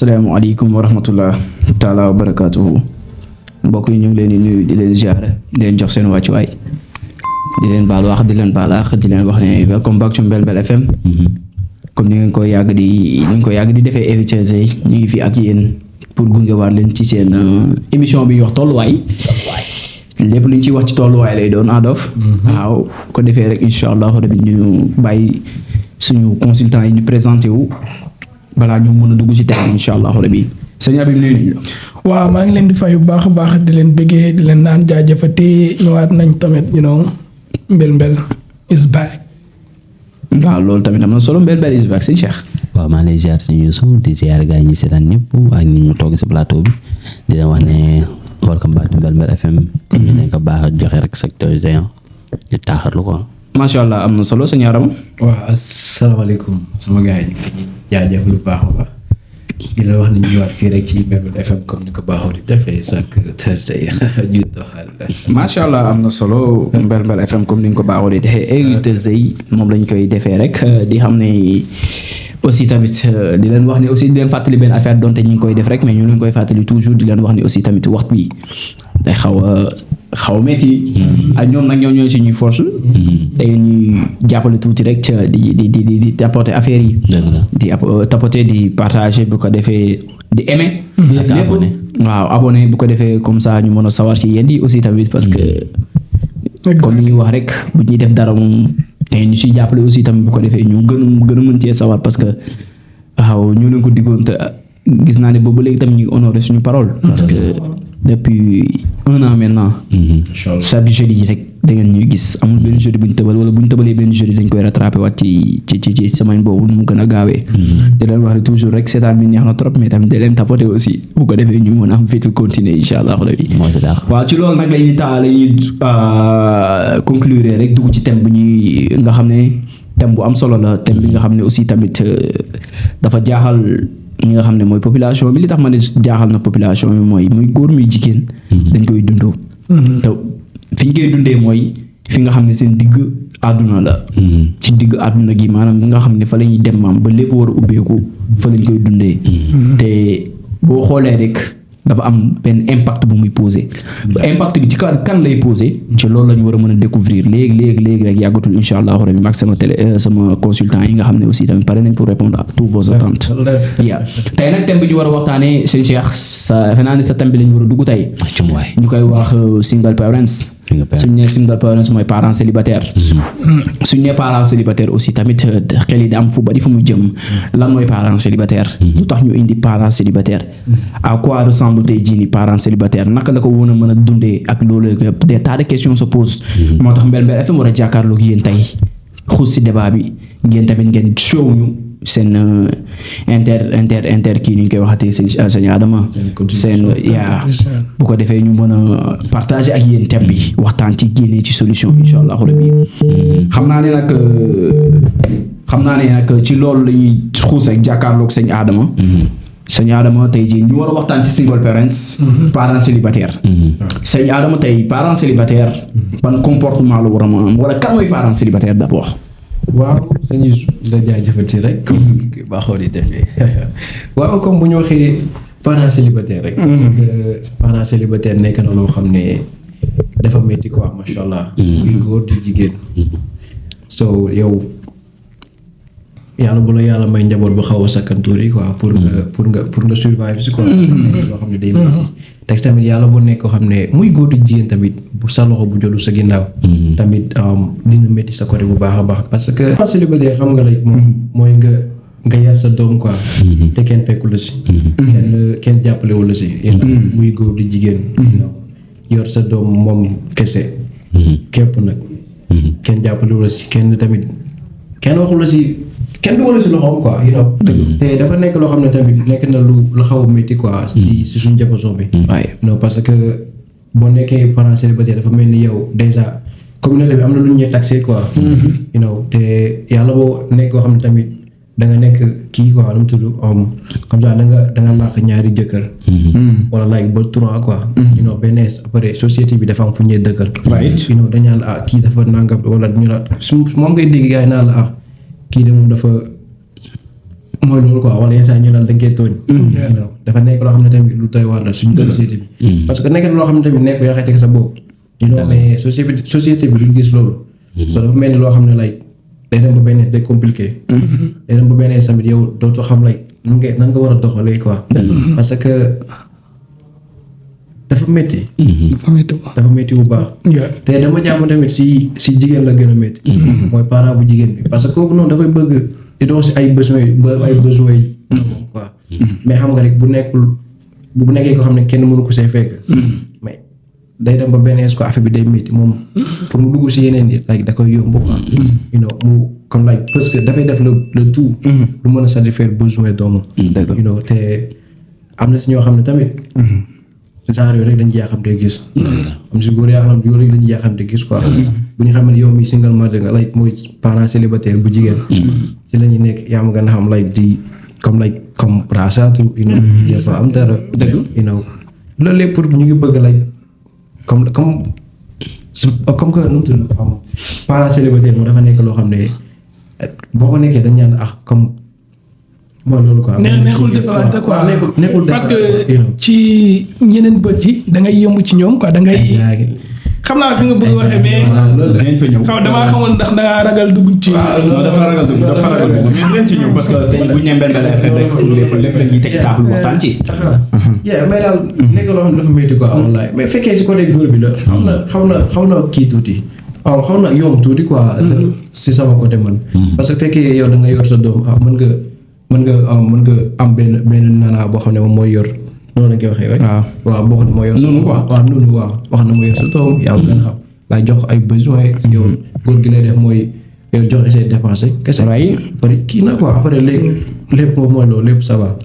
asalaamaaleykum wa rahmatullah taala wa barakaatuhu mbokk yi ñu ngi leen di nuyu di leen ziare di leen jox seen wàccuwaay di leen baal wax di leen wax ne welcome back to Mbel Mbel FM. comme ni ngeen ko yàgg di defee invité ñu ngi fi ak yéen pour gungewaat leen ci seen émission bi wax tolluwaay lépp lu ñu ci wax ci tolluwaay lay doon Adof. waaw ko defee rek incha allah rabi ñu bàyyi suñu consultant yi ñu présenté wu. balaa ñu mën a dugg ci thème incha allah rabi sëñ Habib nuyu nañ la. waaw maa ngi leen di fay bu baax a baax di leen bëggee di leen naan jaajëfatee ñëwaat nañ tamit Mbel Mbel is back. waaw loolu tamit am na solo Mbel Mbel is back sëñ Cheikh. waaw maa ngi lay ziar si Youssou di ziar gars yi ñi seetaan ñëpp ak ñi ñu toog si plateau bi di leen wax ne welcome back to Mbel Mbel FM. comme ni nañ ko baax a joxe rek secteur géant di taaxarlu ko. macha allah am na solo sëñ Adama. waaw asalaamaaleykum sama gars yi jaajëf lu baax a baax di la wax ni ñu ñëwaat fii rek ci Mbel Mbel FM comme ni ko baaxoo di defee chaque Thursday ñu doxal. macha allah am na solo Mbel Mbel FM comme ni nga ko baaxoo di defee Thursday moom lañ koy defee rek di xam ne aussi tamit di leen wax ne aussi di leen fàttali benn affaire donte ñu ngi koy def rek mais ñu leen koy fàttali toujours di leen wax ne aussi tamit waxtu bi day xaw a métti ak ñoom nag ñoo ñooy suñuy force te ñuy jàppale tuuti rek di apporter affaire yi di tapoter di partager bu ko defee di aimer ak abonné waaw abonné bu ko defee comme ça ñu mën a sawar ci yéen yi aussi tamit parce que comme li ñuy wax rek bu ñuy def dara moom te ñu ciy jàppale aussi tamit bu ko defee ñu gën a mën cee sawar parce que waaw ñu leen ko diggoon te gis naa ne boobu léegi tamit ñu honoré suñu parole parce que depuis 1 an maintenant chaque jeudi rek da ngeen ñuy gis amul benn jeudi bu ñu tëbal wala bu ñu tëbalee benn jeudi dañ koy rattrapé waat ci semaine boobu nu mu gën a gaawee di leen wax ne toujours rek seetaan bi neex na trop mais tamit da leen tapoté aussi bu ko defee ñu mën a am fitu continuer incha allah rabi waaw ci loolu nag lañuy conclure rek dugg ci thème bu ñuy nga xam ne thème bu am solo la thème bi nga xam ne aussi tamit dafa jaaxal ñi nga xam ne mooy population bi li tax ma ne jaaxal na population bi mooy muy góor muy jigéen dañ koy dundoo te fi ñu koy dundee mooy fi nga xam ne seen digg àdduna la ci digg àdduna gi maanaam nga xam ne fa la ñuy dem maam ba lépp war a ubbeeku fa lañ koy dundee te boo xoolee rek dafa am benn impact bu muy posé impact bi ci kan lay posé ci loolu la ñu war a mën a découvrir léegi rek yàggatul incha allah rabi mag sama consultant yi nga xam ne aussi tamit pare nañ pour répondre à tous vos attentes yaa tey nag thème bi ñu war a waxtaanee sëñ Cheikh sa defe naa ne sa thème bi la ñu war a dugg tey ñu koy wax single parents suñ ne single parents mooy parents célibataires suñ ne parents célibataires aussi tamit xel yi di am fu bari fu mu jëm lan mooy parents célibataires lu tax ñu indi parents célibataires à quoi ressemble tey jii ni parents célibataires naka la ko woon a mën a dundee ak loolu des tas de questions se posent moo tax Mbel Mbel FM war a jàkkaarloog yéen tey xuus si débat bi ngeen tamit ngeen show ñu seen inter kii ni ñu koy waxatee sëñ Adama seen yaa bu ko defee ñu mën a partager ak yéen thème bi waxtaan ci génnee ci solution incha allah rabbi xam naa ne nag ci loolu la ñuy xuus ak jàkkaarloog sëñ Adama sëñ Adama tey jii ñu war a waxtaan ci single parents parents célibataires sëñ Adama tey parents célibataires ban comportement la war a mën am wala kan mooy parents célibataires d'abord. waaw sañu la jaajëfati rek comme baaxoo di defee waaw comme bu ñu waxee parents célibataires rek parce que parents célibataires nekk na loo xam ne dafa métti quoi macha allah muy góor di jigéen so yow yàlla bu la yàlla may njaboot bu xaw a sakkan tuuri quoi pour nga survive si quoi loo xam ne day métti te tamit yàlla bu nekk koo xam ne muy góor di jigéen tamit bu sa loxo bu jolu sa ginnaaw tamit dina métti sa côté bu baax a baax parce que célibataire xam nga la mooy nga yar sa doom quoi te kenn fekku la si kenn jàppalewu la si muy góor di jigéen yor sa doom moom kese képp nag kenn jàppalewu la si kenn tamit kenn waxu la si kenn dugal si loxoom quoi te dafa nekk loo xam ne tamit nekk na lu xaw a métti quoi si suñu jamono bi non parce que boo nekkee parent célibataire dafa mel ni yow déjà communauté bi am na lu ñuy taxé quoi te yàlla boo nekk koo xam ne tamit da nga nekk kii quoi lu mu tudd comme ça da nga làq ñaari jëkkër wala like ba 3 quoi benn après société bi dafa am fu ñuy dëkkal dañaan la kii dafa nangam wala ñu la moom ngay dégg gars yi naan la kii de moom dafa mooy loolu quoi wala yenn saa ñu naan dañ koy tooñ. dafa nekk loo xam ne tamit lu doy waar la suñu société bi. parce que nekk na loo xam ne tamit nekk yaa xeex sa bopp. mais société bi duñ gis loolu. so dafa mel ni loo xam ne lay day dem ba benn day compliqué. day dem ba benn tamit yow dootoo xam lay nan nga war a doxalee quoi. parce que dafa métti. dafa métti bu baax. te dama jàmm tamit si jigéen la gën a métti. mooy parent bu jigéen bi parce que kooku noonu dafay bëgg di dox si ay besoins yi quoi. mais xam nga rek bu nekkee ko xam ne kenn mënu ko see fekk. mais day dem ba benn ko affaire bi day métti moom pour mu dugg si yeneen yi like da koy yomb quoi. mu comme like parce que dafay def le tout. lu mën a satisfaire besoin doomam. te am na si ñoo xam ne tamit. genre yooyu rek dañuy yàqamte gis. am si góor yaa xam ne yooyu rek dañuy yàqamte gis quoi. bu ñu xam ne yow mi single mother nga like mooy parent célibataire bu jigéen. ci la ñuy nekk yaa ma gën a xam like di comme rasaatu. dafa am dara. dëgg loolu lépp pour ñu ngi bëgg like comme que nu mu tudd parent célibataire moom dafa nekk loo xam ne boo ko nekkee dañ ñaan comme. mooy loolu quoi neexul defalante quoi neexul parce que ci ñeneen bët yi da ngay yomb ci ñoom quoi da ngay xam naa fi nga bëgg waxee mais xaw damaa xamoon ndax da ngaa ragal dugg ci. non dafa ragal dugg mais dinañ ci ñëw parce que tey bu ñu nee Mbel Mbel FM rek lépp la ñuy teg ci table waxtaan ci. mais daal nekk loo xam ne dafa métti quoi wallaay mais fekkee si côté góor bi la. xaw na kii tuuti. waaw xaw na yomb tuuti quoi. si sama côté man. parce que fekkee yow da nga yor sa doom mën nga am benn nana boo xam ne moom mooy yor noonu la koy waxee rek. waaw boo xam ne mooy yor. noonu quoi waaw noonu waaw wax na mooy yor sa doom yaa ngi gën a xam. laay jox ay besoin yow góor gi lay def mooy yow joxe say dépense kese. pare kii na quoi après lépp moom mooy loolu lépp ça va.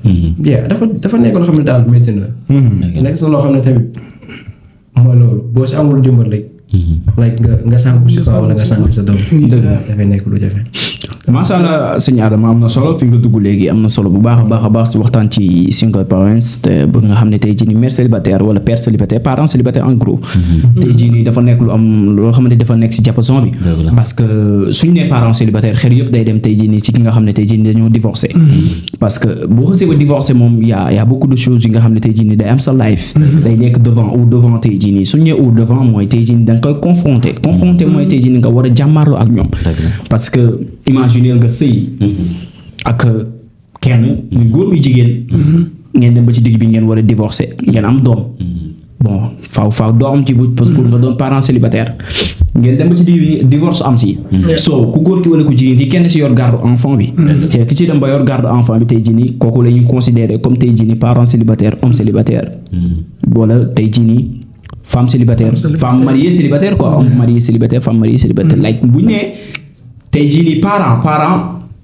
dafa nekk loo xam ne daal métti na. nekk sa loo xam ne tamit mooy loolu boo si amul dimbal rek. like nga sànku si kaw wala nga sànku sa doom. dafay nekk lu jafe. macha allah sëñ Adama am na solo fi nga dugg léegi am na solo bu baax a baax ci waxtaan ci single parents te bëgg nga xam ne tey jii nii mère célibataire wala père célibataire parent célibataire en gros. tey jii nii dafa nekk lu am loo xamante dafa nekk si diapason bi. parce que suñu nee parent célibataire xel yëpp day dem tey jii nii ci ki nga xam ne tey jii nii dañoo divorcé. parce que boo xasee ba divorcé moom y a beaucoup de choses yi nga xam ne tey jii nii day am sa life. day nekk devant tey jii nii suñu nee au devant mooy tey jii nii da nga koy confronté mooy tey jii nii nga war a jàmmaarloo ak ñoom. parce que imaginer nga sëy ak kenn muy góor muy jigéen ngeen dem ba ci digg bi ngeen war a divorcer ngeen am doom bon faaw doo am ci bu parce que pour nga doon parent célibataire ngeen dem ba ci digg bi divorce am si so ku góor ki wala ku jigéen ki kenn si yor garde enfant bi te ki ci dem ba yor garde enfant bi tey jii nii kooku la ñuy considérer comme tey jii nii parent célibataire homme célibataire wala tey jii nii femme célibataire femme mariée célibataire quoi homme marié célibataire femme mariée célibataire like bu ñu nee tey jii nii parent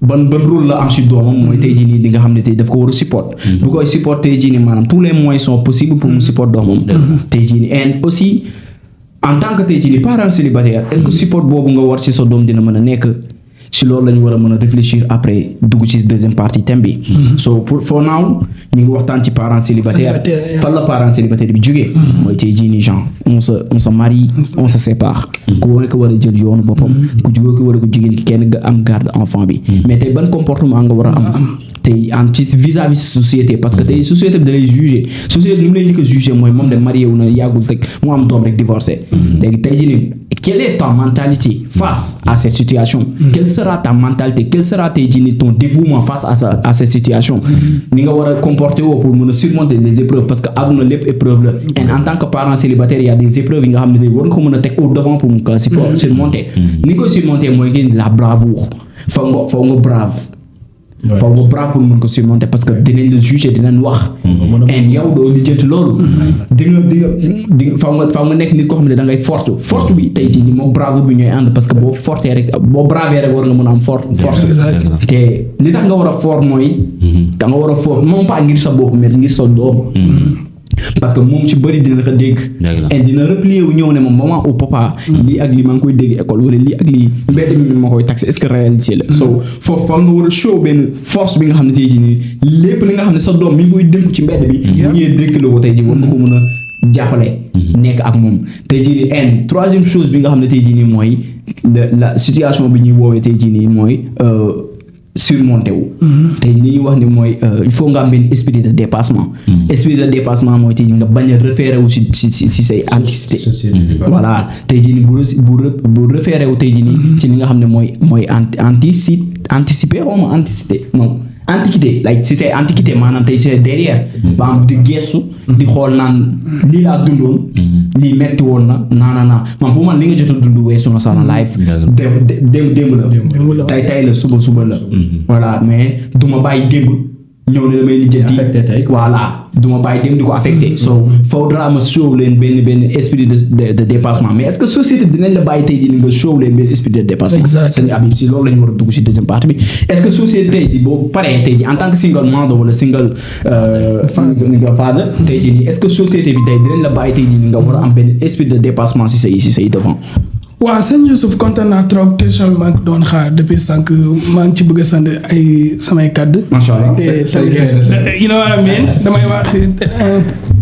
ban rôle la am si doomam mooy tey jii nii di nga xam ne tey daf ko war a support bu koy support tey jii nii maanaam tous les moyens sont possibles pour mu support doomam tey jii nii and aussi en tant que tey jii nii parent célibataire est-ce que support boobu nga war si sa doom dina mën a nekk si loolu la ñu war a mën a réfléchir après dugg ci deuxième partie thème bi so for now ñu ngi waxtaan ci parent célibataire fan la parent célibataire bi jógee mooy tey jii nii genre on se marie on se sépare ku nekk war a jël yoonu boppam ku jógee ki war a ko jigéen ki kenn nga am garde enfant bi mais tey ban comportement nga war a am tey am ci vis-à-vis société parce que tey société bi da lay juger société li mu lay njëkk a juger mooy moom de marié wu na yàggul rek mu am doom rek divorcé léegi tey jii nii quelle est ta mentalité face à cette situation quelle sera ta mentalité quel sera tey jii nii ton dévouement face à cette situation ni nga war a comporter woo pour mën a surmonter les épreuves parce que àdduna lépp épreuve la et en tant que parent célibataire il y a des épreuves yi nga xam ne tey war nga ko mën a teg au devant pour mu ko surmonter ni nga koy surmonter mooy ngeen la bravoure faw nga brave faw nga brave pour mën ko surmonter parce que dinañ la juger dinañ wax en yow doo lijjanti loolu di nga faw nga nekk nit koo xam ne da ngay force bi tey jii nii moom bravoure bi ñooy ànd parce que boo fortee rek boo bravee rek war nga mën a am force te li tax nga war a fort mooy da nga war a fort non pas ngir sa bopp mais ngir sa doom parce que moom ci bëri dina ko dégg et dina replier wu ñëw ne moom maman au papa lii ak lii maa ngi koy dégg école wala lii ak lii mbedd mi ma koy taxé est-ce que réalité la so foofu fa nga war a show benn force bi nga xam ne tey jii nii lépp li nga xam ne sa doom mi ngi koy dénku ci mbedd bi mu ñëwee dénk la ko tey jii war nga ko mën a jàppale nekk ak moom tey jii nii en troisième chose bi nga xam ne tey jii nii mooy la situation bi ñuy woowee tey jii nii mooy surmonté wu. tey li ñuy wax ni mooy il faut nga am benn esprit de dépassement. esprit de dépassement mooy tey nga bañ a référé wu si say anticité. voilà tey jii nii bu référé wu tey jii nii ci li nga xam ne mooy anticiper xaw ma anticité non. antiquité like si c'est antiquité maanaam tey c'est derrière ba am di gestu di xool naan lii laa dundoon lii metti woon na naanaa man pour man li nga jot a dund weesu na sama life démb la tey la suba la voilà mais du ma bàyyi démb ñëw ne damay lijjanti voilà du ma bàyyi démb di ko affecté so faudra ma show leen benn esprit de dépassement mais est-ce que société dinañ la bàyyi tey jii nga show leen benn esprit de dépassement sëñ Habib si loolu la ñu war a dugg si deuxième partie bi est-ce que société tey jii boo paree tey jii en tant que single mother wala single father tey jii nii est-ce que société bi tey dinañ la bàyyi tey jii nga war a am benn esprit de dépassement si say devant. waaw sëñ Youssouf kontaan naa trop question bi maa ngi doon xaar depuis sànq maa ngi ci bëgg a sant ay samay kàddu. macha allah te you know what I mean damay wax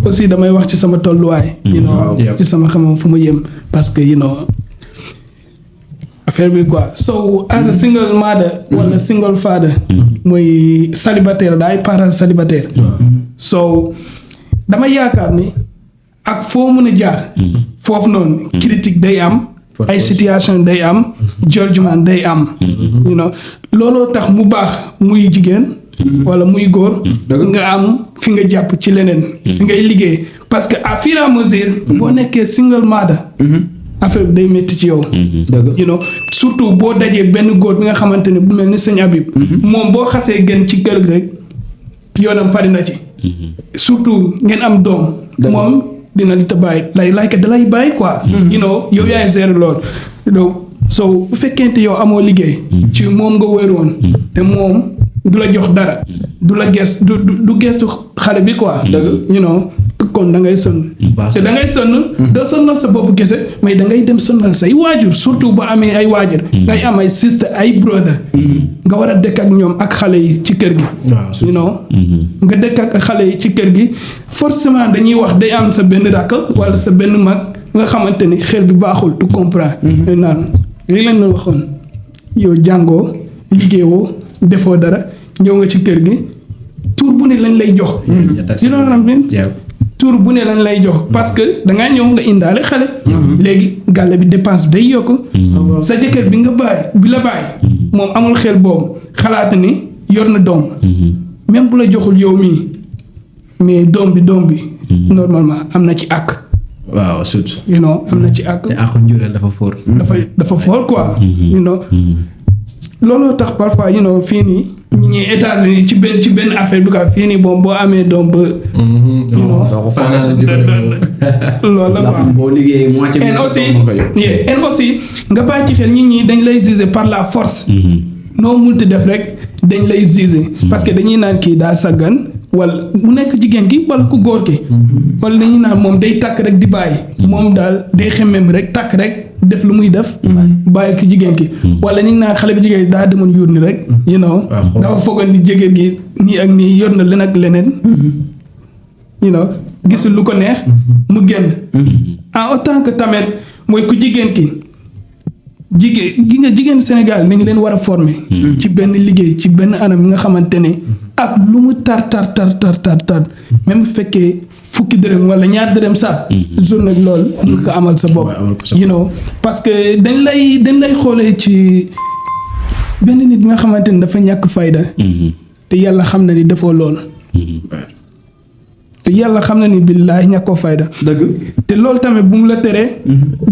aussi damay wax ci sama tolluwaay. you know ci sama xam fu ma yem parce que you know affaire bi quoi so as a single mother wala single father. muy célibataire daay parents célibataire. so damay yaakaar ni ak foo mën a jaar. foofu noonu critique day am. ay situation day am judgment day am you know looloo tax mu baax muy jigéen wala muy góor nga am fi nga jàpp ci leneen fi ngay liggéey parce que à fur et à mesure boo nekkee single mother affaire bi day métti ci yow you know surtout boo dajee benn góor bi nga xamante ne bu mel ni sëñ Habib moom boo xasee gën ci kër gi rek yoonam pari na ci surtout ngeen am doom moom dina li ta bàyyi da lay bàyyi quoi you know yow yaay gérer loolu donc so bu fekkente yow amoo liggéey ci moom nga wéeru woon te moom du la jox dara du la gestu du gestu xale bi quoi you know kon da ngay sonn te da ngay sonn doo sonnal sa bopp kese mais da ngay dem sonnal say waajur surtout ba amee ay waajur ngay am ay sister ay brother nga war a dëkk ak ñoom ak xale yi ci kër gi you know nga dëkk ak xale yi ci kër gi forcément dañuy wax day am sa benn rakk wala sa benn mag nga xamante ni xel bi baaxul du comprendre naan li leen la waxoon yow jàngoo liggéeyoo defoo dara ñëw nga ci kër gi tur bu ne lañ lay jox tour bu ne lañ lay jox parce que dangaa ñëw nga indaale xale léegi gàlle bi dépense day yokk sa jëkkër bi la bàyyi moom amul xel boobu xalaat ni yor na doom même bu la joxul yow mii mais doom bi normalement am na ci àq waaw surtout you know am na ci àq te àqu njureel dafa fort dafa fort quoi you know looloo tax parfois you know fii nii ñi États-Unis ci benn affaire bi quoi fii nii boo amee doom ba loolu la quoi boo liggéeyee moitié and aussi nga bàyyi ci xel ñi dañ lay juger par la force noo multi def rek dañ lay juger parce que dañuy naan kii daa saggan wala mu nekk jigéen gi wala ku góor ki wala dañuy naan moom day takk rek di bàyyi moom daal day xemmem rek takk rek def lu muy def bàyyi ki jigéen ki wala ñu naan xale bi jigéen gi daa demoon yuur ni rek you know dafa foogoon ni jigéen gi nii ak nii yor na leen ak leneen you know gisul lu ko neex mu génn en autant que tamit mooy ku jigéen ki jigéen Sénégal nañ leen war a former ci benn liggéey ci benn anam nga xamante ne ak lu mu tar même bu fekkee fukki dërëm wala ñaar dërëm sax journée bi lool ñu ko amal sa bopp you know parce que dañ lay xoolee ci benn nit nga xamante ne dafa ñàkk fayda te yàlla xam na ni defoo lool te yàlla xam na ni billaay ñàkkoo fayda dëgg te loolu tamit bu mu la teree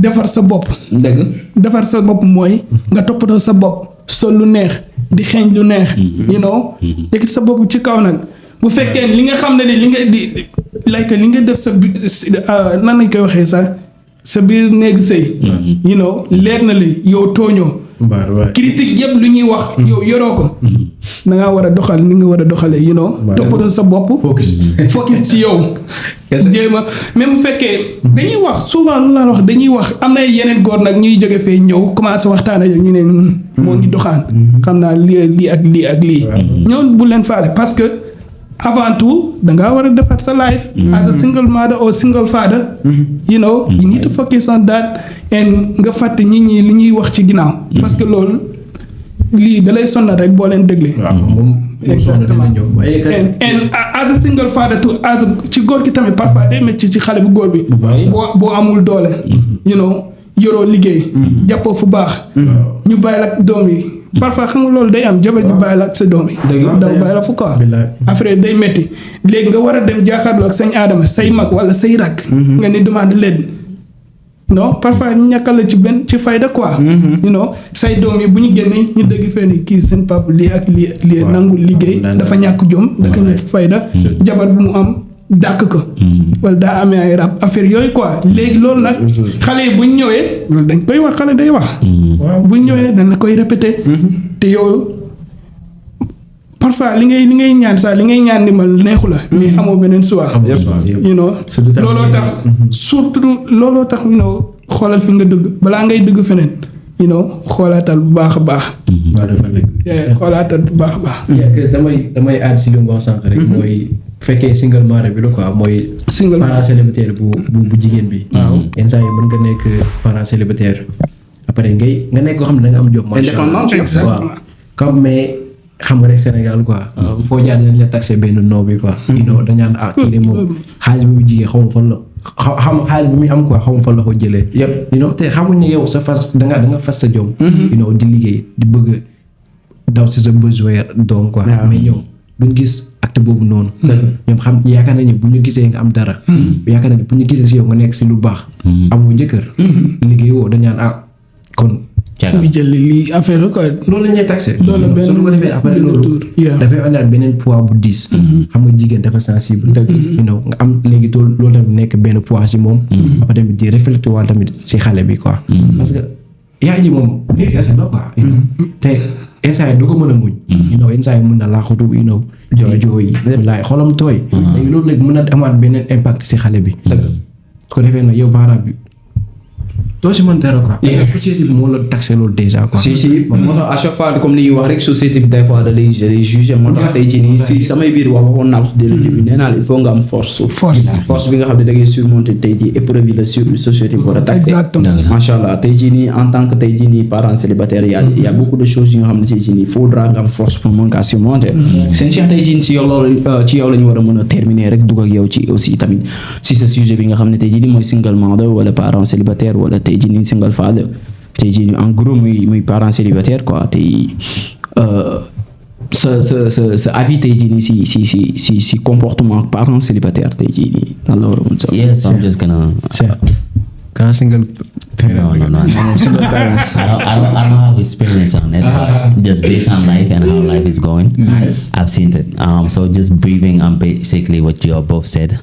defar sa bopp dëgg defar sa bopp mooy nga toppatoo sa bopp sol lu neex di xeeñ lu neex you know yëkkati sa bopp ci kaw nag bu fekkee li nga xam ne ni li nga di li nga def sa nan lañ koy waxee sax sa biir néeg sëy you know leer na li yow tooñoo critique yëpp lu ñuy wax yow yoroo ko da ngaa war a doxal ni nga war a doxalee you know toppatoo sa bopp focus ci yow jéema même bu fekkee dañuy wax souvent lu la wax dañuy wax am na yeneen góor nag ñuy jóge fee ñëw commencé waxtaan ak ñu ne moo ngi doxaan xam naa lii ak lii ñëw bu leen faale parce que avant tout dangaa war a defar sa life as a single mother or single father you know you need to focus on that and nga fàtte nit ñi li ñuy wax ci ginnaaw parce que loolu lii da lay sonal rek boo leen déglee. waaw moom. exactement and as a single father too ci góor gi tamit parfois day métti ci xale bu góor bi. boo amul doole. yoroo liggéey. jàppoo fu baax. ñu bàyyi la ak doom yi. parfois xam nga loolu day am jabar ñu bàyyi la ak sa doom yi. daw bàyyi la fu quoi. après day métti léegi nga war a dem jàkkaarloo ak sëñ Adama say mag wala say rakk. nga ni demande leen. parfois ñu ñàkkal la ci fayda quoi. say doom yi bu ñu génnee ñu dégg fee ni kii seen papa lii ak lii nangul liggéey dafa ñàkk jom dafa ñàkk fayda. jabar bu mu am dàkk ko. wala daa amee ay rab affaire yooyu quoi léegi loolu nag xale yi bu ñu ñëwee loolu dañ koy wax xale day wax. bu ñu ñëwee dañ koy répété. te yow parfois li ngay ñaan sax li ngay ñaan ndimbal neexu la. mais amoo beneen choix. looloo tax surtout looloo tax xoolal fi nga dugg balaa ngay dugg feneen. xoolaatal bu baax a baax. xoolaatal bu baax a baax. damay add si li mu wax sànq rek. mooy bu fekkee single mother bi la quoi mooy. single parent célibataire bu jigéen bi. waaw yenn saa yi mën nga nekk parent célibataire après nga nekk koo xam ne da nga am job. exactement comme mais xam nga rek Sénégal quoi. foo jaar dañ la taxé benn noo bi quoi. dañ naan kii de moom xaalis bi mu jigee xaw ma fan la. xam xaalis bi muy am quoi xaw ma fan la ko jëlee. yëpp te xamuñ ne yow sa fas da nga fas sa jom. di liggéey di bëgg daw si sa besoin doom quoi. mais ñoom duñ gis acte boobu noonu. ñoom yaakaar nañu bu ñu gisee nga am dara. yaakaar nañu bu ñu gisee si yow nga nekk si lu baax. amoo njëkkër. liggéey woo dañ naan kon. muy jël lii affaire la quoi. loolu la ñuy taxé. loolu benn su ko defee après loolu. dafay àndaat beneen poids bu diis. xam nga jigéen dafa sensible. nga am léegi loolu tamit nekk benn poids si moom. après tamit di reflété waat tamit si xale bi quoi. parce que yaay ji moom nit kese la quoi. te instant yi du ko mën a muñ. instant yi mën na laaxatu jooy laay xolam tooy. léegi loolu léegi mën na amaat beneen impact si xale bi. su ko defee nag yow parent bi. doo si mën dara quoi. parce que société bi moo la taxé loolu déjà quoi. si moo tax à chaque fois comme li ñuy wax rek société bi des fois da lay jugé moo tax tey jii nii si samay biir wax waxoon naa ko dès le début nee naa la il faut nga am force bi nga xam ne da ngay surmonter tey jii épreuve yi la société bi war a taxé. macha allah tey jii nii en tant que tey jii nii parent célibataire y a beaucoup de choses yi nga xam ne tey jii nii faudra nga am force pour mën kaa surmonter. seen Cheikh tey jii si yow loolu ci yow la ñu war a mën a terminer rek dugg ak yow ci aussi tamit si sa sujet bi nga xam ne tey jii nii mooy single mother wala parent célibataire wala tey jii nii single father tey jii nii en gros muy parent célibataire quoi tey sa avis tey jii nii si comportement parent célibataire tey jii nii lan la war a mën sa. Yes, I'm just gonna. Kind of single parent. No. Single parents. I don't have experience on it. Just based on life and how life is going. Nice. I've seen it. So just briefing on basically what you both said.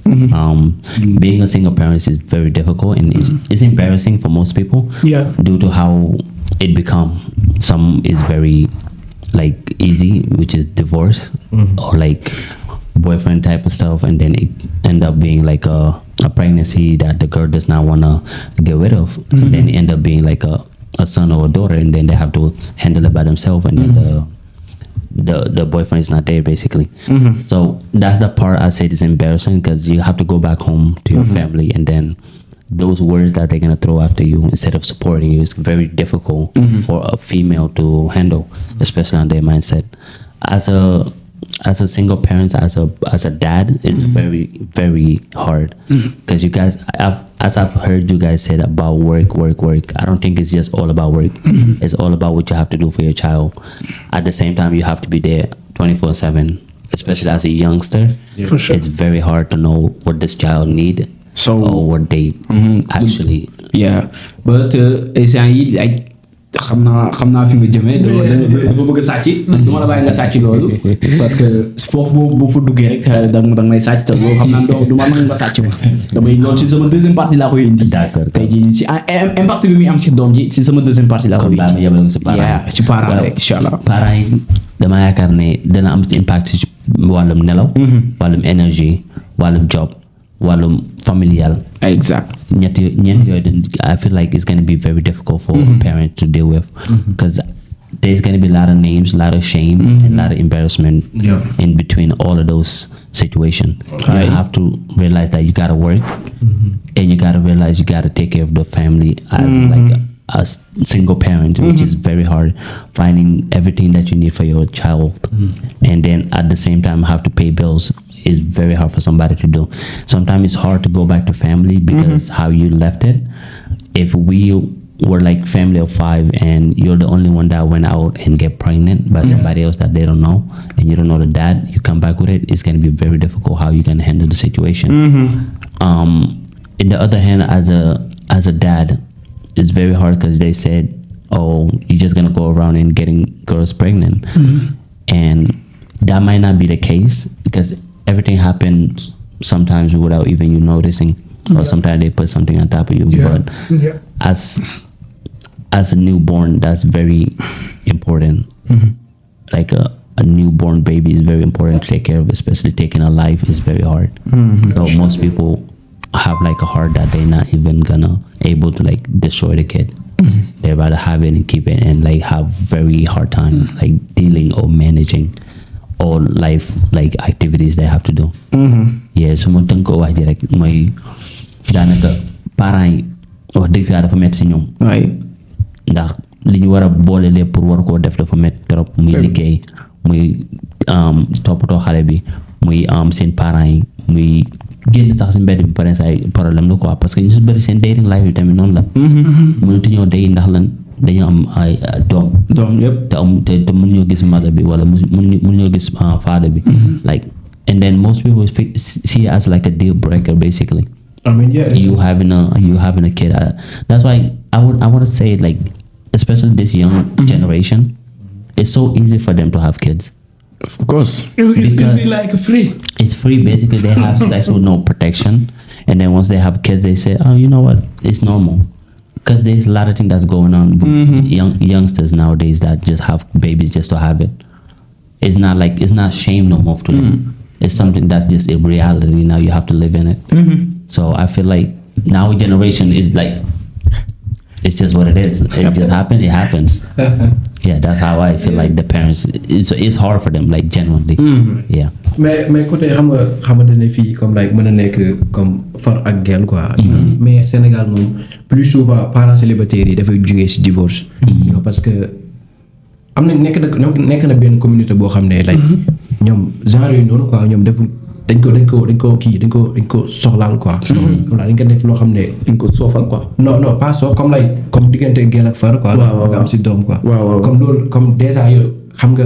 Being a single parent is very difficult and it's embarrassing for most people. Yeah. Due to how it become. Some is very like easy, which is divorce or like boyfriend type of stuff, and then it end up being like a pregnancy that the girl does not want to get rid of, and then it end up being like a son or a daughter, and then they have to handle it by themselves, and then the boyfriend is not there basically. So that's the part I say is embarrassing, because you have to go back home to your family, and then those words that they're gonna throw after you instead of supporting you is very difficult for a female to handle, especially on their mindset. As a single parent, as a dad, it's very, very hard, because you guys, as I've heard you guys said about work. I don't think it's just all about work. It's all about what you have to do for your child. At the same time, you have to be there 24/7, especially as a youngster. For sure. It's very hard to know what this child need or what they actually. Yeah, but like. xam naa fi nga jëmee dafa bëgg a sàcc du ma la bàyyi nga sàcc loolu parce que foofu boo fa duggee rek danga may sàcc te loolu xam naa du ma mën nga sàcc ma damay loolu si sama deuxième partie laa koy indi. D'accord. tey jii si impact bi muy am si doom ji si sama deuxième partie laa koy indi. si parents rek incha allah. parents yi dama yaakaar ne dana am impact si wàllum nelaw. wàllum énergie wàllum job wàllum familial. Exact. ñeent yooyu I feel like it's going to be very difficult for a parent to deal with, because there's going to be a lot of names, a lot of shame, and a lot of embarrassment in between all of those situations. You have to realize that you got to work, and you got to realize you got to take care of the family single parent, which is very hard, finding everything that you need for your child, and then at the same time have to pay bills is very hard for somebody to do. Sometimes it's hard to go back to family because how you left it. If we were like family of 5 and you're the only one that went out and get pregnant by somebody else that they don't know, and you don't know the dad, you come back with it, it's going to be very difficult how you can handle the situation. In the other hand, as a dad, it's very hard because they said, oh, you're just going to go around and getting girls pregnant. And that might not be the case because everything happens sometimes without even you noticing, or sometimes they put something on top of you. But as a newborn, that's very important. Like a newborn baby is very important to take care of, especially taking a life is very hard. So most people have like a heart that they're not even gonna able to like destroy the kid. They'd rather have it and keep it and like have very hard time like dealing or managing all life like activities they have to do. Yeah, so mo tënk ko wax ji rek mooy daanaka parents yi wax dëgg fi dafa métti si ñoom. ndax li ñu war a boole lépp pour war koo def dafa métti trop, muy liggéey, muy toppatoo xale bi, muy seen parents yi, muy génn sax si mbedd bi pare ay problème la quoi, parce que ñu si bëri seen dating life yi tamit noonu la. mënut ñoo day ndax lan dañoo am ay doom yëpp te mënuñoo gis mother bi wala mënuñoo gis father bi. Like, and then most people see it as like a deal breaker basically. I mean, you having a kid. That's why I want to say, like, especially this young generation, it's so easy for them to have kids. Of course. It's be like free. It's free. Basically, they have sex with no protection, and then once they have kids, they say, "Oh, you know what? It's normal." Because there's a lot of things that's going on with youngsters nowadays that just have babies just to have it. It's not shame no more to them. It's something that's just a reality now. You have to live in it. So I feel like now generation is like, it's just what it is. It just happened. It happens. Yeah, that's how I feel like the parents. It's hard for them, like genuinely. Yeah. mais côté xamante ne fii comme like mën a nekk comme far ak gel quoi. mais Sénégal moom plus souvent parents célibataires yi dafay jugee ci divorce. parce que am na nekk na benn communauté boo xam ne like ñoom genre yooyu noonu quoi ñoom defu dañ ko soxlaal quoi. voilà dañ ko def loo xam ne dañ ko soofal quoi. non pas soof comme diggante gel ak far quoi. nga am ci doom quoi. comme loolu comme déjà yow xam nga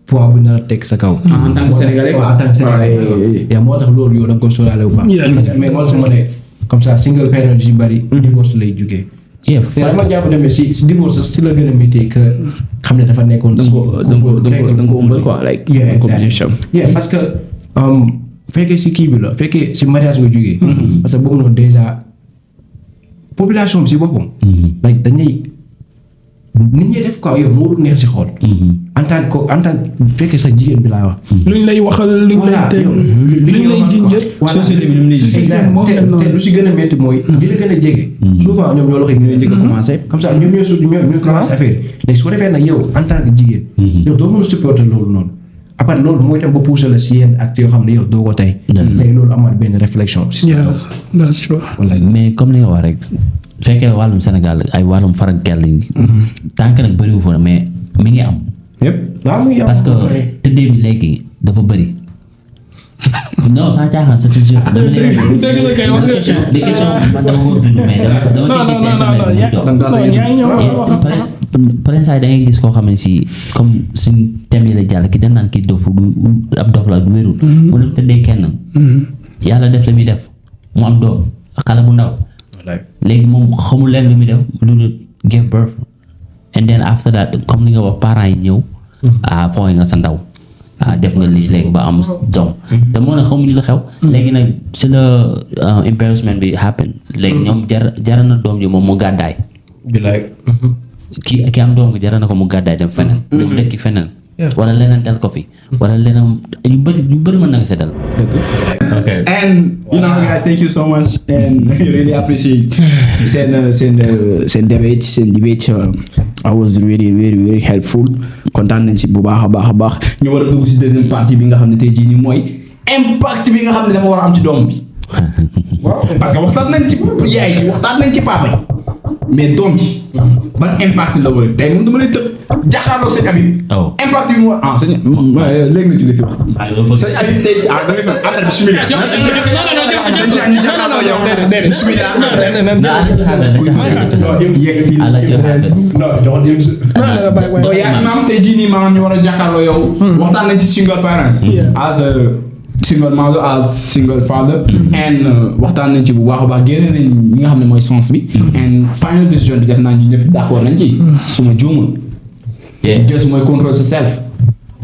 poids bu nar a teg sa kaw. en tant que sénégalais quoi. en tant que sénégalais. yaa moo tax loolu yow da nga ko sóoraale bu baax. mais moo tax ma ne comme ça single parent yu bari divorce lay jugee. te dama jàpp tamit si divorce si la gën a métti que xam ne dafa nekkoon. da nga ko ëmbal quoi like. parce que fekkee si kii bi la fekkee si mariage nga jugee. parce que boobu noonu déjà population bi si boppam. like dañuy nit ñi def quoi yow moo neex si xool. en tant que fekkee sax jigéen bi laa wax. luñ lay waxal luñ lay teg luñ lay jiñ yëpp. société bi lu mu lay jiñ. te lu si gën a métti mooy. li la gën a jege. souvent ñoom ñoo la koy ñooy njëkk a commencé. comme ça ñoom ñoo commencé affaire léegi su ko defee nag yow en tant que jigéen. yow doo mën a supporter loolu noonu. après loolu mooy tam ba pousser la si yenn actes yoo xam ne yow doo ko tey. léegi loolu amaat benn réflexion. yes that's true. mais comme li nga wax rek fekkee wàllum Sénégal ay wàllum farak gel yi. tant que nag bëriwu fa mais mi ngi am. parce que tëddee bi léegi dafa bëri. non sans caaxaan sa toujours dama lay des questions man dama ko dund mais dama pare saa da ngay gis koo xam ne si comme suñ thème yi la jàll ki dem naan kii dof ab dof la du wérul mu dem tëddee kenn yàlla def la muy def mu am doom xale bu ndaw léegi moom xamul leen lu muy def lu dul give birth and then after that comme li nga wax parents yi ñëw fooy nga sa ndaw def nga lii léegi ba am doom te moo ne xamuñu la xew léegi nag ci la embarrassment bi happen léegi ñoom jara na doom ji moom mu gàddaay ki am doom gi jara na ko mu gàddaay dem feneen dem dëkki feneen wala leneen dal ko fi wala leneen yu bëri mën na nga seddal. Okay. And guys, thank you so much, and I really appreciate seen debate. I was really very helpful. kontaan nañ si bu baax a baax ñu war a dugg si deuxième partie bi nga xam ne tey jii nii mooy impact bi nga xam ne dafa war a am ci doom bi. parce que waxtaan nañ ci yaay waxtaan nañ ci papa yi mais doom ji ban impact la wala tey moom dama lay tëb jàkkaarloo sëñ Habib. Oh. impact bi mu wax ah sëñ léegi nga jóge si wax. sëñ Habib tey da ngay fan affaire bismillah. sëñ Cheikh ñu jàkkaarloo yow. bismillah. yaa ngi maam tey jii nii maanaam ñu war a jàkkaarloo yow. waxtaan nañ ci single parents. as a single mother as single father. and waxtaan nañ ci bu baax a baax génne nañ ñi nga xam ne mooy sens bi. and final decision bi def naa ñu ñëpp d'accord nañ ci. su ma juumul. just mooy control sa self.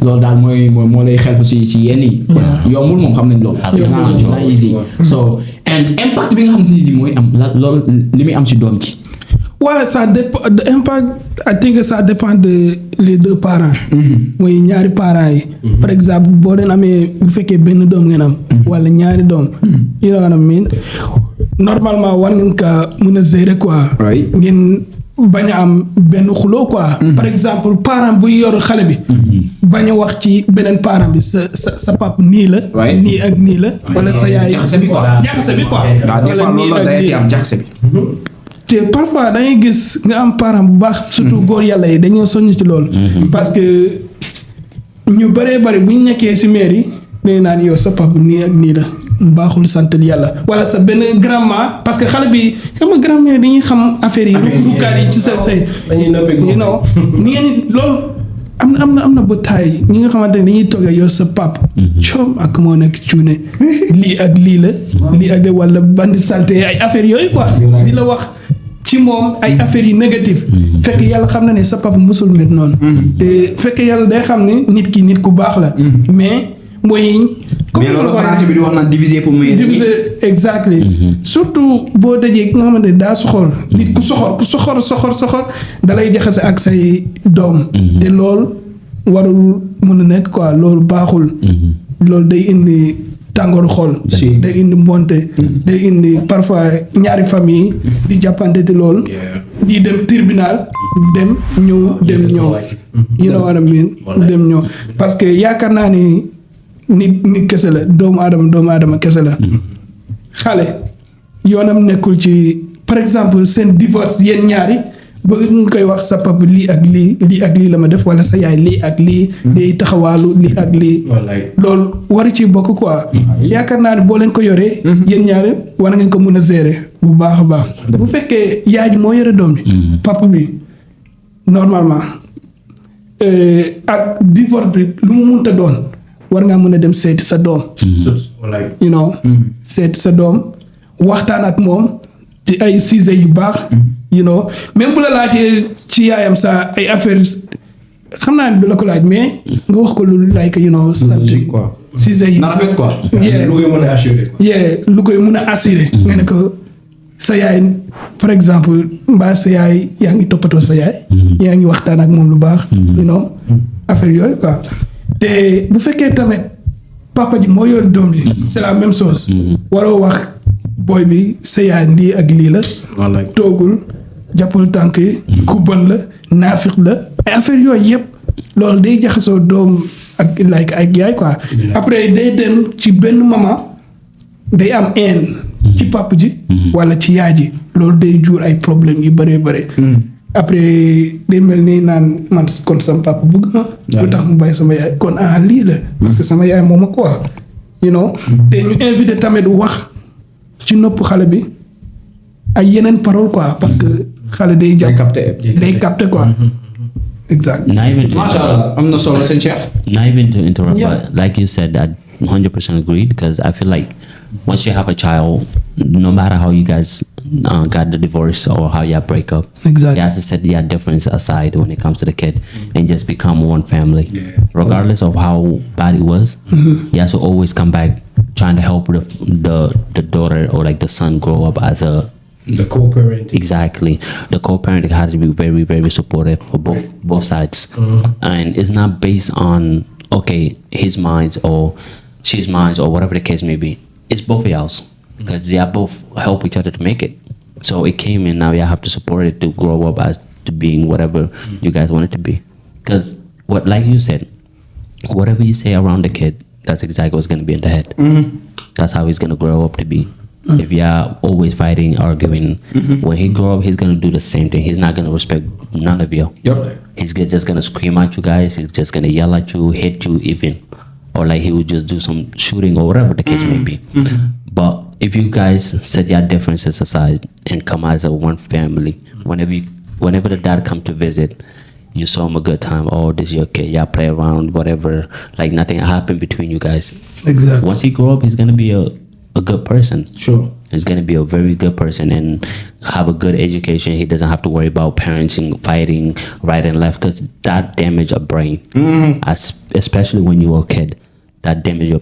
loolu daal mooy moo lay xel ci yenn yi. yombul moom xam nañ loolu. it's not easy. so and impact bi nga xam ne mooy am loolu li muy am ci doom ci. Ouais, ça dépend. Impact, I think ça dépend de les deux parents. mooy ñaari parents yi. par exemple boo leen amee bu fekkee benn doom ngeen am. wala ñaari doom. you know what I mean normalement war ngeen ka mën a gérer quoi. ngeen bañ a am benn xuloo quoi. par exemple parent buy yor xale bi. bañ a wax ci beneen parent bi sa papa nii la. nii ak nii la. wala sa yaay jaxase bi quoi. wala nii ak nii jaxase bi. te parfois da ngay gis nga am parent bu baax. surtout góor yàlla yi dañoo soññ ci loolu. parce que ñu bëree bëri bu ñu nekkee si mairie dañu naan yow sa papa nii ak nii la baaxul santal yàlla. wala sa benn grand-mère parce que xale bi xam nga grand-mère dañuy xam affaire yi. rukaat yi ci sa say. dañuy nëppee you know ni ngeen loolu am na ba taay ñi nga xamante ne dañuy toog yow sa papa. coom ak moo nekk cuune lii ak lii la. lii ak wala bandi salté ay affaire yooyu quoi. di la wax. ci moom ay affaires yi négatif fekk yàlla xam na ne sa papa musul met noonu te fekk yàlla day xam ne nit ki nit ku baax la mais mooy mais loolu français bi di wax naan diviser pour mieux diviser exactly surtout boo dajee nga xamante ne daa soxor nit ku soxor da lay jaxase ak say doom te loolu warul mën a nekk quoi loolu baaxul loolu day indi tàngooru xol day indi mbonte day indi parfois ñaari famille di jàppante te lool di dem tribunal dem ñëw you know what I mean dem ñëw parce que yaakaar naa ni nit kese la doomu aadama kese la xale yoonam nekkul ci par exemple seen divorce yéen ñaari ba nga koy wax sa papa lii ak lii la ma def wala sa yaay lii ak lii day taxawaalu lii ak lii loolu waru ci bokk quoi yaakaar naa ne boo leen ko yoree yéen ñaari war ngeen ko mën a gérer bu baax a baax bu fekkee yaay ji moo yore doom bi papa bi normalement ak divorce bi lu mu munta doon war ngaa mën a dem seeti sa doom you know seeti sa doom waxtaan ak moom ci ay sujet yu baax you know même bu la laajee ci yaayam sa ay affaires xam naa ne du la ko laaj mais nga wax ko lu like you know sant sujet yi na rafet quoi lu koy mën a assurer nga ne ko sa yaay par exemple mbaa sa yaay yaa ngi toppatoo sa yaay yaa ngi waxtaan ak moom lu baax you know affaire yooyu quoi te bu fekkee tamit papa ji moo yor doom ji c'est la même chose waroo wax booy bi sa yaay lii ak lii la toogul jàppal tànk yi ku bon la naafiq la ay affaire yooyu yëpp loolu day jaxasoo doom ak like ak yaay quoi après day dem ci benn moment day am haine ci papa ji wala ci yaay ji loolu day jur ay problème yu bëree bëri après day mel ni naan man kon sama papa bëgg ma lu tax mu bàyyi sama yaay kon lii la parce que sama yaay moom a quoi you know te ñu invité tamit wax ci nopp xale bi ay yeneen parole quoi parce que xale day jàpp day capté quoi exact mashallah am na solo seen Cheikh not even to interrupt but like you said I 100% agree because I feel like once you have a child no matter how you guys got the divorce or how you break up exactly you have to set your difference aside when it comes to the kid and just become one family regardless of how bad it was you have to always come back trying to help the daughter or like the son grow up as the co-parent. Exactly. The co-parent has to be very, very supportive for both sides. And it's not based on, okay, his minds or she's minds or whatever the case may be. It's both of y'all's. Because they are both help each other to make it. So it came in, now you have to support it to grow up as to being whatever you guys want it to be. Because like you said, whatever you say around the kid, that's exactly what's going to be in the head. That's how he's going to grow up to be. If you are always fighting, arguing, when he grow up, he's gonna do the same thing. He's not gonna respect none of you. Yep. He's just gonna scream at you guys. He's just gonna yell at you, hit you even, or like he would just do some shooting or whatever the case may be. But if you guys set your differences aside and come as a one family, whenever the dad come to visit, you show him a good time. Oh, this is your kid. Y'all play around, whatever. Like nothing happened between you guys. Exactly. Once he grow up, he's gonna be a good person. Sure. He's gonna be a very good person and have a good education. He doesn't have to worry about parenting, fighting, right and left, because that damage a brain. Especially when you were a kid, that damage your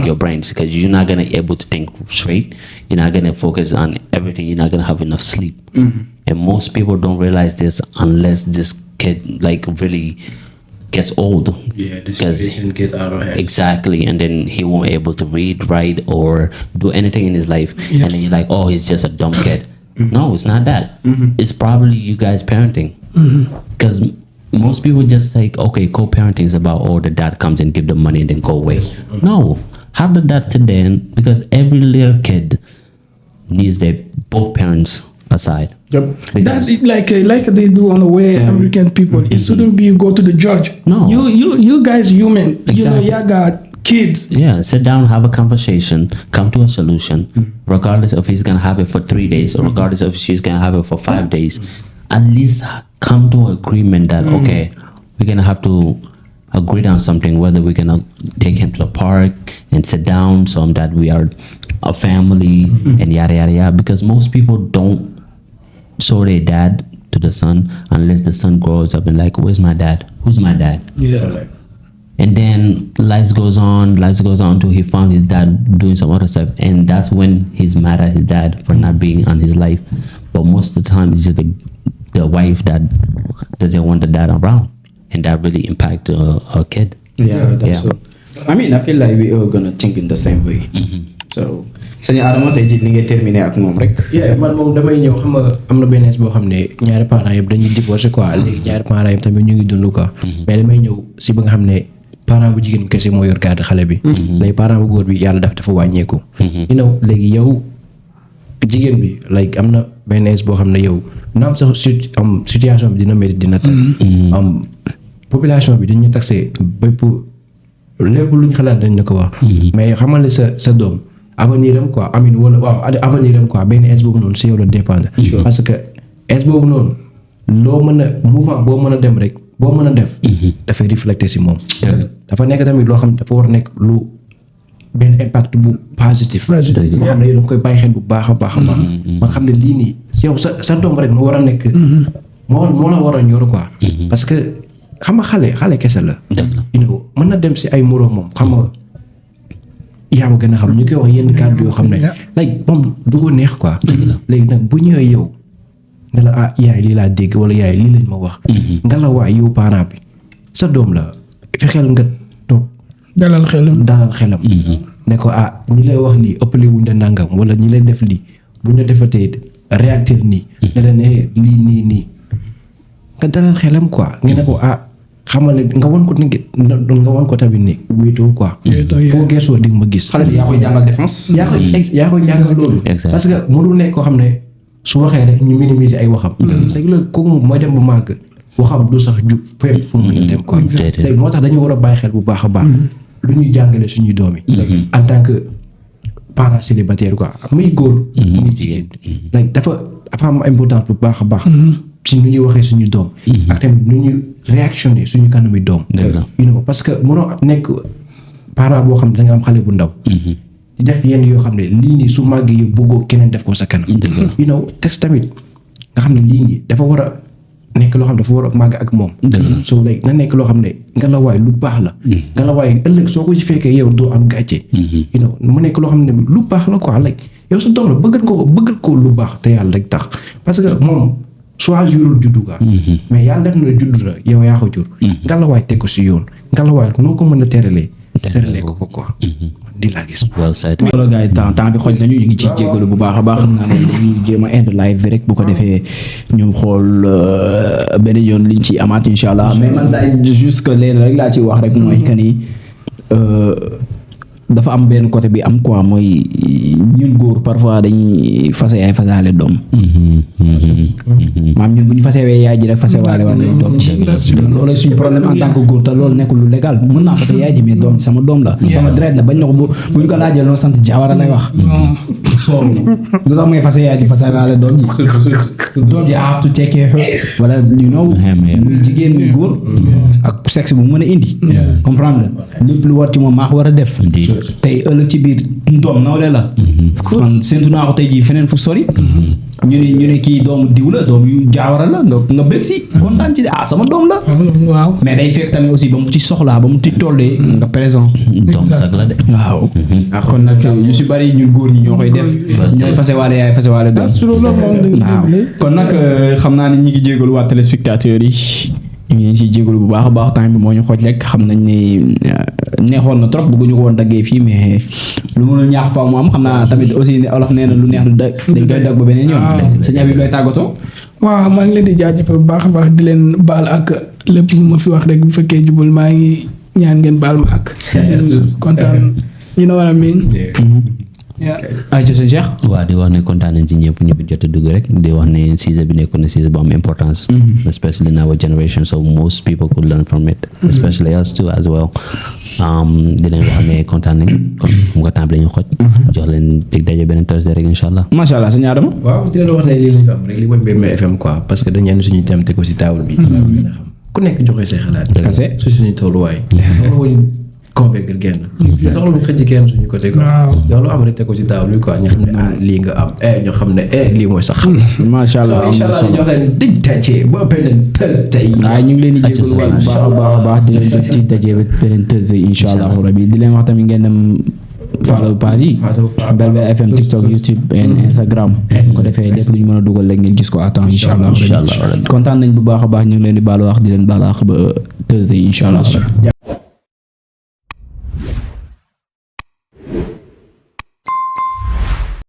your brains, because you're not gonna able to think straight. You're not gonna focus on everything. You're not gonna have enough sleep. And most people don't realize this unless this kid like really gets old. Yeah, the 'Cause- situation gets out of hand. Exactly, and then he won't able to read, write, or do anything in his life. And then you're like, oh, he's just a dumb kid. No, it's not that. It's probably you guys parenting. Because most people just like, okay, co-parenting is about, oh, the dad comes and give the money and then go away. No, have the dad sit there, because every little kid needs their both parents aside. Yep. Because- That's like they do on the way American people. It shouldn't be you go to the judge. No. You guys human. You know, Exactly. you got kids. Yeah, sit down, have a conversation, come to a solution, regardless if he's gonna have it for 3 days or regardless if she's gonna have it for 5 days. At least come to an agreement that okay, we're gonna have to agree on something, whether we're gonna take him to the park and sit down so that we are a family and yada yada yada. Because most people don't show their dad to the son unless the son grows up and like, where's my dad? Who's my dad? Yeah. And then life goes on until he found his dad doing some other stuff. And that's when he's mad at his dad for not being on his life. But most of the time, it's just the wife that doesn't want the dad around. And that really impacts a kid. Yeah, that's Yeah. so. I mean, I feel like we are gonna think in the same way. So, sëñ Adama tey jii ni ngay terminer ak moom rek. Yeah, man moom damay ñëw xam nga am na benn boo xam ne ñaari parents yëpp dañuy divorcé quoi léegi ñaari parents yëpp tamit ñu ngi dund quoi. mais damay ñëw si ba nga xam ne parent bu jigéen kese moo yor garde xale bi. léegi parent bu góor bi yàlla dafa wàññeeku. you know léegi yow jigéen bi like am na benn boo xam ne yow naam sax situation bi dina métti dina tax. population bi dañuy taxé bépp lépp lu ñu xalaat dañ la ko wax. mais xamal ne sa doom. avenir am quoi amin wala waaw avenir am quoi benn âge boobu noonu si yow la dépendre. parce que âge boobu noonu loo mën a mouvement boo mën a dem rek boo mën a def. dafay refléter si moom. dafa nekk tamit loo xam ne dafa war a nekk lu benn impact bu positif. boo xam ne yow da nga koy bàyyi xel bu baax a baax a baax. ma xam ne lii nii si yow sa doom rek mu war a nekk. moo la war a ñor quoi. parce que xam nga xale kese la. you know mën na dem si ay moroomam xam nga. yaa ma gën a xam ñu koy wax yenn kàddu yoo xam ne like moom du ko neex quoi. léegi nag bu ñëwee yow ne la ah yaay lii laa dégg wala yaay lii lañ ma wax. nga la waay yow parent bi sa doom la fexeel nga toog. dalal xelam. ne ko ah ñi lay wax lii ëppale wuñ la nangam wala ñi lay def lii buñ la defatee réacteur nii. ne la ne lii nii nga dalal xelam quoi nga ne ko ah. xamal ne nga won ko tamit ne wéetoo quoi. foo geesoo di nga ma gis. xale bi yaa koy jàngal défense. yaa koy jàngal loolu. parce que mënul nekk koo xam ne su waxee rek ñu minimiser ay waxam. léegi loolu kooku moom mooy dem bu màgg waxam du sax jub fépp fu mu mën a dem quoi. léegi moo tax dañu war a bàyyi xel bu baax a baax. lu ñuy jàngale suñuy doom yi. en tant que parent célibataire quoi muy góor. muy jigéen. léegi dafa am importance bu baax a baax. si nu ñuy waxee suñu doom. ak tamit nu ñuy réactionné suñu kanami doom. you know parce que mënoo nekk parent boo xam ne da nga am xale bu ndaw. def yenn yoo xam ne lii nii su màggee yow bëggoo keneen def ko sa kanam. you know test tamit nga xam ne lii nii dafa war a nekk loo xam ne dafa war a màgg ak moom. soo léegi na nekk loo xam ne nga la waay lu baax la. nga la waay ëllëg soo ko ci fekkee yow doo am gàcce. you know mu nekk loo xam ne lu baax la quoi like yow sa doom la bëggal ko lu baax te yàlla rek tax parce que moom. choisirul juddu ga mais yàlla def na juddu la yow yaa ko jur. ngalawaay teg ko si yoon ngalawaay noo ko mën a teralee ko quoi. di laa gis. well said. loolu gars yi temps bi xoj nañu ñu ngi ci jégalu bu baax a baax xam naa ne dañuy jéem a end live bi rek bu ko defee ñu xool benn yoon liñ ci amaat incha allah mais man daay juste que leen rek laa ci wax rek mooy que ni dafa am benn côté bi am quoi mooy ñun góor parfois dañuy fase yaay fasaale doom maam ñun bu ñu fasewee yaay ji rek fasewaale war nañ doom ci loolu suñu problème en tant que góor te loolu nekkul lu légal mën naa fase yaay ji mais doom ci sama doom la sama deret la bañ na ko bu ñu ko laajee loolu sant Jawara lay wax soo lu tax may fase yaay ji fasewaale doom ji doom ji I have to take care wala you know muy jigéen muy góor ak sexe bu mën a indi comprendre lépp lu war ci moom maa ko war a def tey ëllëg ci biir doom nawle la man séntu naa ko tey jii feneen fu sori ñu ne kii doomu diw la doom yu Jawara la nga bëgg si kontaan ci sama doom la waaw mais day fekk tamit aussi ba mu ci soxlaa ba mu ci tollee nga présent doom sag la de waaw kon nag yu si bari ñu góor ñi ñoo koy def ñooy fasewaale yaay fasewaale doom waaw kon nag xam naa ne ñi ngi jégalu waa téléspectateurs yi ñu ngi siy jégalu bu baax a baax temps bi moo ñu xooj rek xam nañ ne neexoon na trop bëgguñu ko woon daggee fii mais lu mënul ñaax fa mu am xam naa tamit aussi olof nee na lu neex du dañ koy dag ba beneen yoon sëñ Habib lay tàggatoo waaw maa ngi leen di jaajëfal bu baax a baax di leen baal ak lépp lu ma fi wax rek bu fekkee jubul maa ngi ñaan ngeen baal ma ak kontaan you know what I mean ay ci sa Cheikh waaw di wax ne kontaan nañ si ñëpp ñu fi jot a dugg rek di wax ne sujet bi nekkoon na sujet bu am importance especially in our generation so most people could learn from it especially us too as well di leen wax ne kontaan nañ kon mu ko temps bi la ñu xoj jox leen dig daje beneen Thursday rek incha allah macha allah sëñ Adama waaw di leen wax ne lii lañ fa am rek li mooy Mbémé FM quoi parce que dañu yenn suñu thème te ko si table bi gën a xam ku nekk joxe say xalaat kase su suñu tolluwaay convaincre kenn soxla ñu xëcc kenn suñu côté quoi yow lu am rek te ko si table bi quoi ñu xam ne lii nga am ñu xam ne lii mooy sax xam macha allah incha allah ñu jox leen dig daje ba beneen Thursday waaye ñu ngi leen di jégalu bu baax a baax a baax di leen di daje ba beneen Thursday incha allah rabbi di leen wax tamit ngeen dem follow page yi Mbelbe FM TikTok YouTube and Instagram ko defee lépp lu ñu mën a dugal rek ngeen gis ko à temps incha allah kontaan nañ bu baax a baax ñu ngi leen di baalu wax di leen baalu wax ba Thursday incha allah